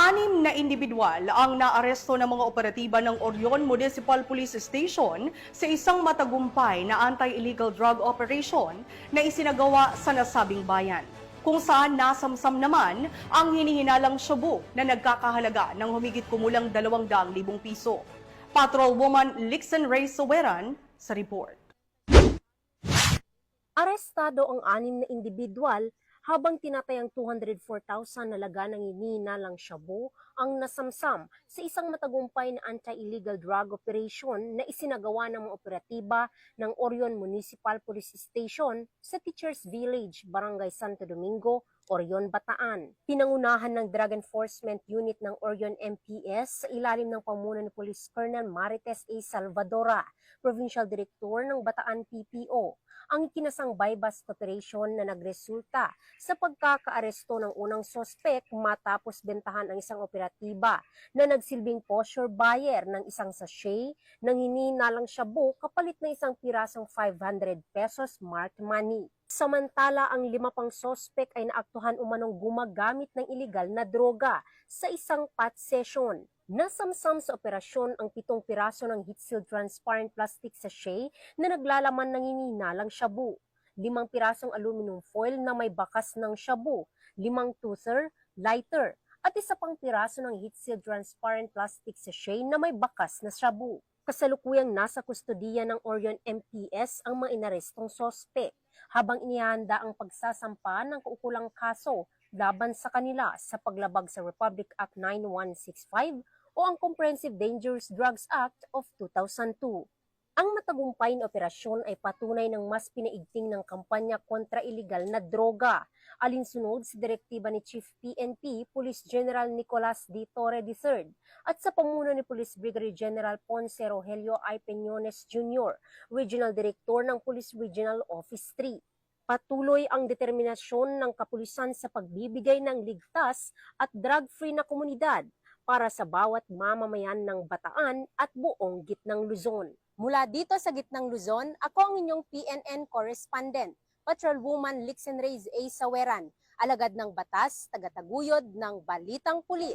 Anim na individual ang naaresto ng mga operatiba ng Orion Municipal Police Station sa isang matagumpay na anti-illegal drug operation na isinagawa sa nasabing bayan, kung saan nasamsam naman ang hinihinalang shabu na nagkakahalaga ng humigit kumulang 200,000 piso. Patrolwoman Lixen Ray Soweran sa report. Arestado ang 6 na individual habang tinatayang 204,000 na laga ng hinihinalang shabu ang nasamsam sa isang matagumpay na anti-illegal drug operation na isinagawa ng mga operatiba ng Orion Municipal Police Station sa Teachers Village, Barangay Santo Domingo, Orion, Bataan. Pinangunahan ng Drug Enforcement Unit ng Orion MPS sa ilalim ng pamuno ni Police Colonel Marites A. Salvadora, Provincial Director ng Bataan PPO, ang ikinasang buy-bust operation na nagresulta sa pagkakaaresto ng unang sospek matapos bentahan ang isang operatiba na nagsilbing posture buyer ng isang sachet ng hinihinalang shabu kapalit ng isang pirasong 500 pesos marked money. Samantala, ang 5 pang sospek ay naaktuhan umanong gumagamit ng iligal na droga sa isang pot session. Nasamsam sa operasyon ang 7 piraso ng heat-sealed transparent plastic sachet na naglalaman ng hinihinalang shabu, 5 pirasong aluminum foil na may bakas ng shabu, 5 toother, lighter, at 1 pang piraso ng heat-sealed transparent plastic sachet na may bakas na shabu. Kasalukuyang nasa kustodiya ng Orion MPS ang mga inarestong sospek, habang inihanda ang pagsasampa ng kaukulang kaso laban sa kanila sa paglabag sa Republic Act 9165 o ang Comprehensive Dangerous Drugs Act of 2002. Ang matagumpay na operasyon ay patunay ng mas pinaigting ng kampanya kontra iligal na droga, alinsunod sa direktiba ni Chief PNP Police General Nicolas D. Torre III at sa pamuno ni Police Brigadier General Ponce Rogelio I. Peñones Jr., Regional Director ng Police Regional Office 3. Patuloy ang determinasyon ng kapulisan sa pagbibigay ng ligtas at drug-free na komunidad para sa bawat mamamayan ng Bataan at buong Gitnang Luzon. Mula dito sa Gitnang Luzon, ako ang inyong PNN correspondent, Patrolwoman Lixen Ray A. Soweran, alagad ng batas, tagataguyod ng Balitang Pulis.